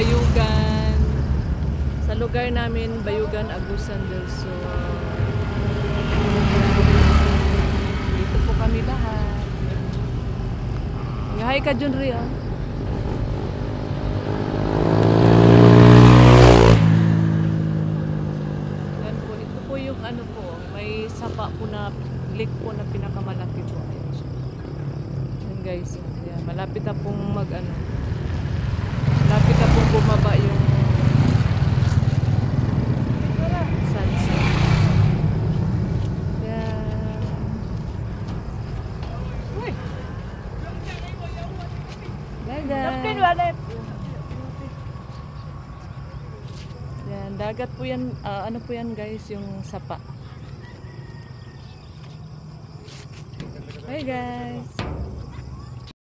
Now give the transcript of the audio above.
Bayugan. Sa lugar namin, Bayugan, Agusan del Sur. Dito po kami lahat. Hi ka, Junri, ah. Yan po, ito po yung ano po, may sapa po na lake po na pinakamalaki po. Ayan siya. Yan guys, yan, malapit na pong malapit na pong bumaba yung sunset. Yan. Uy! Dagat. Yan, dagat po yan, ano po yan guys, yung sapa. Hi guys!